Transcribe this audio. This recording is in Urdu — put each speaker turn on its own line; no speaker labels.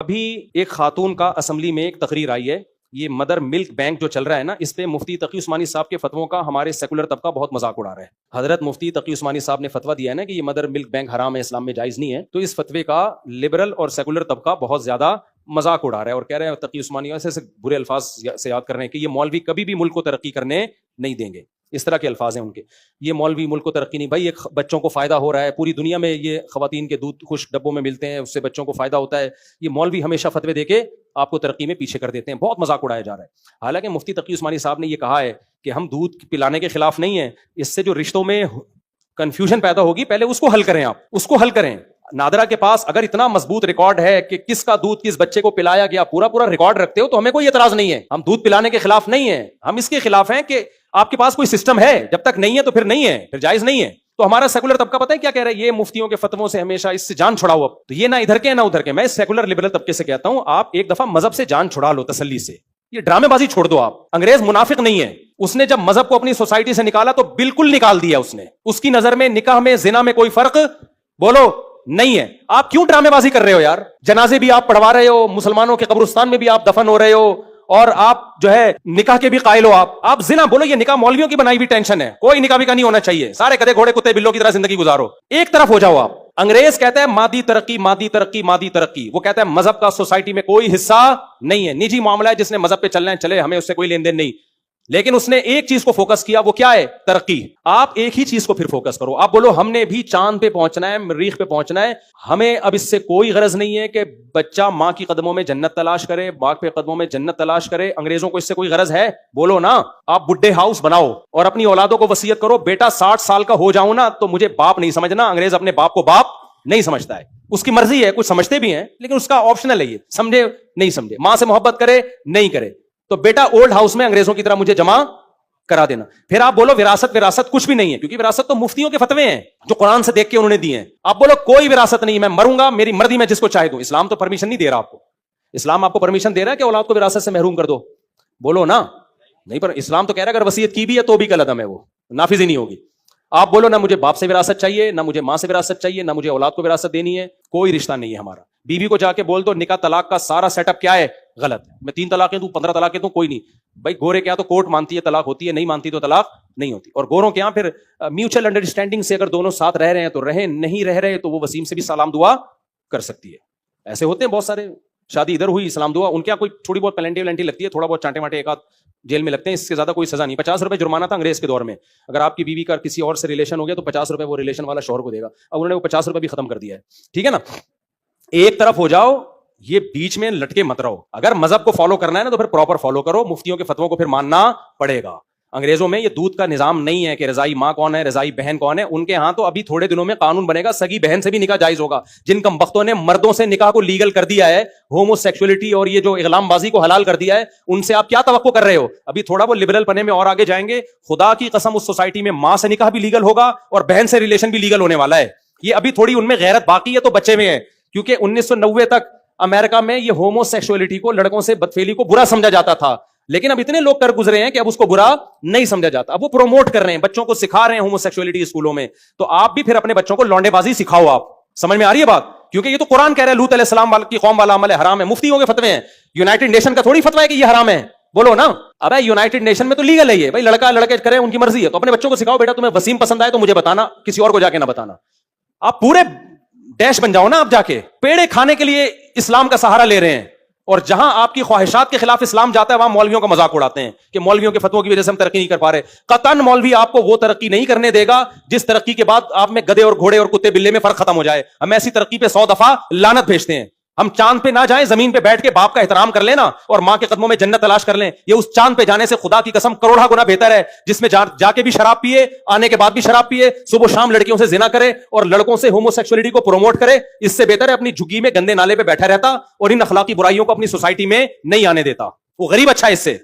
ابھی ایک خاتون کا اسمبلی میں ایک تقریر آئی ہے، یہ مدر ملک بینک جو چل رہا ہے نا، اس پہ مفتی تقی عثمانی صاحب کے فتووں کا ہمارے سیکولر طبقہ بہت مذاق اڑا رہا ہے۔ حضرت مفتی تقی عثمانی صاحب نے فتویٰ دیا ہے نا کہ یہ مدر ملک بینک حرام ہے، اسلام میں جائز نہیں ہے، تو اس فتوے کا لبرل اور سیکولر طبقہ بہت زیادہ مذاق اڑا رہا ہے اور کہہ رہے ہیں تقی عثمانی ایسے برے الفاظ سے یاد کر رہے ہیں کہ یہ مولوی کبھی بھی ملک کو ترقی کرنے نہیں دیں گے، اس طرح کے الفاظ ہیں ان کے۔ یہ مولوی ملک کو ترقی نہیں، بھائی یہ بچوں کو فائدہ ہو رہا ہے، پوری دنیا میں یہ خواتین کے دودھ خشک ڈبوں میں ملتے ہیں، اس سے بچوں کو فائدہ ہوتا ہے، یہ مولوی ہمیشہ فتوے دے کے آپ کو ترقی میں پیچھے کر دیتے ہیں، بہت مذاق اڑایا جا رہا ہے۔ حالانکہ مفتی تقی عثمانی صاحب نے یہ کہا ہے کہ ہم دودھ پلانے کے خلاف نہیں ہیں، اس سے جو رشتوں میں کنفیوژن پیدا ہوگی پہلے اس کو حل کریں، آپ اس کو حل کریں۔ نادرا کے پاس اگر اتنا مضبوط ریکارڈ ہے کہ کس کا دودھ کس بچے کو پلایا گیا، پورا ریکارڈ رکھتے ہو تو ہمیں کوئی اعتراض نہیں ہے، ہم دودھ پلانے کے خلاف نہیں ہیں، ہم اس کے خلاف ہیں کہ آپ کے پاس کوئی سسٹم ہے، جب تک نہیں ہے تو پھر نہیں ہے، پھر جائز نہیں ہے۔ تو ہمارا سیکولر طبقہ پتہ ہے کیا کہہ رہا ہے، یہ مفتیوں کے فتووں سے ہمیشہ اس سے جان چھڑاؤ، اب تو یہ نہ ادھر کے نہ ادھر کے۔ میں سیکولر لبرل طبقے سے کہتا ہوں آپ ایک دفعہ مذہب سے جان چھڑا لو تسلی سے، یہ ڈرامے بازی چھوڑ دو۔ آپ انگریز منافق نہیں ہے، اس نے جب مذہب کو اپنی سوسائٹی سے نکالا تو بالکل نکال دیا اس نے، اس کی نظر میں نکاح میں زنا میں کوئی فرق بولو نہیں ہے۔ آپ کیوں ڈرامے بازی کر رہے ہو یار؟ جنازے بھی آپ پڑھوا رہے ہو، مسلمانوں کے قبرستان میں بھی آپ دفن ہو رہے ہو، اور آپ جو ہے نکاح کے بھی قائل ہو۔ آپ زنا بولو، یہ نکاح مولویوں کی بنائی ہوئی ٹینشن ہے، کوئی نکاح بھی کا نہیں ہونا چاہیے، سارے گدھے گھوڑے کتے بلوں کی طرح زندگی گزارو، ایک طرف ہو جاؤ آپ۔ انگریز کہتا ہے مادی ترقی مادی ترقی مادی ترقی، وہ کہتا ہے مذہب کا سوسائٹی میں کوئی حصہ نہیں ہے، نجی معاملہ ہے، جس نے مذہب پہ چلنا ہے چلے، ہمیں اس سے کوئی لین دین نہیں۔ لیکن اس نے ایک چیز کو فوکس کیا، وہ کیا ہے؟ ترقی۔ آپ ایک ہی چیز کو پھر فوکس کرو، آپ بولو ہم نے بھی چاند پہ پہنچنا ہے، مریخ پہ پہنچنا ہے، ہمیں اب اس سے کوئی غرض نہیں ہے کہ بچہ ماں کی قدموں میں جنت تلاش کرے، باپ کے قدموں میں جنت تلاش کرے۔ انگریزوں کو اس سے کوئی غرض ہے؟ بولو نا۔ آپ بڈھے ہاؤس بناؤ اور اپنی اولادوں کو وصیت کرو، بیٹا 60 سال کا ہو جاؤں نا تو مجھے باپ نہیں سمجھنا۔ انگریز اپنے باپ کو باپ نہیں سمجھتا ہے، اس کی مرضی ہے، کچھ سمجھتے بھی ہیں لیکن اس کا آپشنل ہے، یہ سمجھے نہیں سمجھے، ماں سے محبت کرے نہیں کرے تو بیٹا اولڈ ہاؤس میں انگریزوں کی طرح مجھے جمع کرا دینا۔ پھر آپ بولو وراثت کچھ بھی نہیں ہے، کیونکہ وراثت تو مفتیوں کے فتوے ہیں جو قرآن سے دیکھ کے انہوں نے دیے ہیں۔ آپ بولو کوئی وراثت نہیں، میں مروں گا میری مرضی، میں جس کو چاہے دوں۔ اسلام تو پرمیشن نہیں دے رہا آپ کو، اسلام آپ کو پرمیشن دے رہا ہے کہ اولاد کو وراثت سے محروم کر دو؟ بولو نا، نہیں، پر اسلام تو کہہ رہا ہے اگر وصیت کی بھی ہے تو بھی کل عدم ہے، وہ نافذ ہی نہیں ہوگی۔ آپ بولو نہ مجھے باپ سے وراثت چاہیے، نہ مجھے ماں سے وراثت چاہیے، نہ مجھے اولاد کو وراثت دینی ہے، کوئی رشتہ نہیں ہے ہمارا۔ بیوی کو جا کے بول دو نکاح طلاق کا سارا سیٹ اپ کیا ہے، غلط ہے، میں 3 طلاقیں دوں 15 طلاقیں دوں کوئی نہیں۔ بھائی گورے کیا تو کورٹ مانتی ہے طلاق ہوتی ہے، نہیں مانتی تو طلاق نہیں ہوتی۔ اور گوروں کے یہاں پھر میوچل انڈرسٹینڈنگ سے اگر دونوں ساتھ رہ رہے ہیں تو رہیں، نہیں رہ رہے تو وہ وسیم سے بھی سلام دعا کر سکتی ہے۔ ایسے ہوتے ہیں بہت سارے، شادی ادھر ہوئی سلام دعا، ان کے یہاں کوئی تھوڑی بہت پلنٹی ولنٹی لگتی ہے، تھوڑا بہت چانٹے مانٹے ایک آدھ جیل میں لگتے ہیں، اس سے زیادہ کوئی سزا نہیں۔ 50 روپے جرمانہ تھا انگریز کے دور میں، اگر آپ کی بیوی کا کسی اور سے ریلیشن ہو گیا تو 50 روپے وہ ریلیشن والا شوہر کو دے گا۔ اب انہوں نے وہ 50 روپے بھی ختم کر دیا ہے، ٹھیک ہے نا۔ ایک طرف ہو جاؤ، یہ بیچ میں لٹکے مت رہو۔ اگر مذہب کو فالو کرنا ہے نا تو پھر پراپر فالو کرو، مفتیوں کے فتووں کو پھر ماننا پڑے گا۔ انگریزوں میں یہ دودھ کا نظام نہیں ہے کہ رضائی ماں کون ہے رضائی بہن کون ہے، ان کے ہاں تو ابھی تھوڑے دنوں میں قانون بنے گا سگی بہن سے بھی نکاح جائز ہوگا۔ جن کم بختوں نے مردوں سے نکاح کو لیگل کر دیا ہے، ہومو سیکسولیٹی اور یہ جو اغلام بازی کو حلال کر دیا ہے، ان سے آپ کیا توقع کر رہے ہو؟ ابھی تھوڑا وہ لبرل پنے میں اور آگے جائیں گے، خدا کی قسم اس سوسائٹی میں ماں سے نکاح بھی لیگل ہوگا اور بہن سے ریلیشن بھی لیگل ہونے والا ہے۔ یہ ابھی تھوڑی ان میں غیرت باقی ہے تو بچے میں ہے، کیونکہ 1990 تک امریکہ میں یہ ہومو سیکسولیٹی کو، لڑکوں سے بدفعلی کو برا سمجھا جاتا تھا، لیکن اب اتنے لوگ کر گزرے ہیں کہ اب اس کو برا نہیں سمجھا جاتا، اب وہ پروموٹ کر رہے ہیں، بچوں کو سکھا رہے ہیں ہومو سیکسولیٹی اسکولوں میں۔ تو آپ بھی پھر اپنے بچوں کو لونڈے بازی سکھاؤ۔ آپ سمجھ میں آ رہی ہے بات؟ کیونکہ یہ تو قرآن کہہ رہا ہے لوط علیہ السلام کی قوم والا عمل ہے، حرام ہے، مفتیوں کے فتوے ہیں، یونائٹڈ نیشن کا تھوڑی فتویٰ ہے کہ یہ حرام ہے، بولو نا۔ اب یونائٹڈ نیشن میں تو لیگل ہے یہ، بھائی لڑکا لڑکے کریں ان کی مرضی ہے، تو اپنے بچوں کو سکھاؤ بیٹا تمہیں وسیم پسند آئے تو مجھے بتانا، کسی اور کو جا کے نہ بتانا۔ آپ پورے ڈیش بن جاؤ نا، آپ جا کے پیڑے کھانے کے لیے اسلام کا سہارا لے رہے ہیں، اور جہاں آپ کی خواہشات کے خلاف اسلام جاتا ہے وہاں مولویوں کا مذاق اڑاتے ہیں کہ مولویوں کے فتووں کی وجہ سے ہم ترقی نہیں کر پا رہے۔ قطعاً مولوی آپ کو وہ ترقی نہیں کرنے دے گا جس ترقی کے بعد آپ میں گدھے اور گھوڑے اور کتے بلے میں فرق ختم ہو جائے۔ ہم ایسی ترقی پہ 100 دفعہ لعنت بھیجتے ہیں۔ ہم چاند پہ نہ جائیں، زمین پہ بیٹھ کے باپ کا احترام کر لینا اور ماں کے قدموں میں جنت تلاش کر لیں، یہ اس چاند پہ جانے سے خدا کی قسم کروڑا گنا بہتر ہے، جس میں جا کے بھی شراب پیے، آنے کے بعد بھی شراب پیے، صبح شام لڑکیوں سے زنا کرے اور لڑکوں سے ہومو سیکسولیٹی کو پروموٹ کرے۔ اس سے بہتر ہے اپنی جھگی میں گندے نالے پہ بیٹھا رہتا اور ان اخلاقی برائیوں کو اپنی سوسائٹی میں نہیں آنے دیتا، وہ غریب اچھا ہے اس سے۔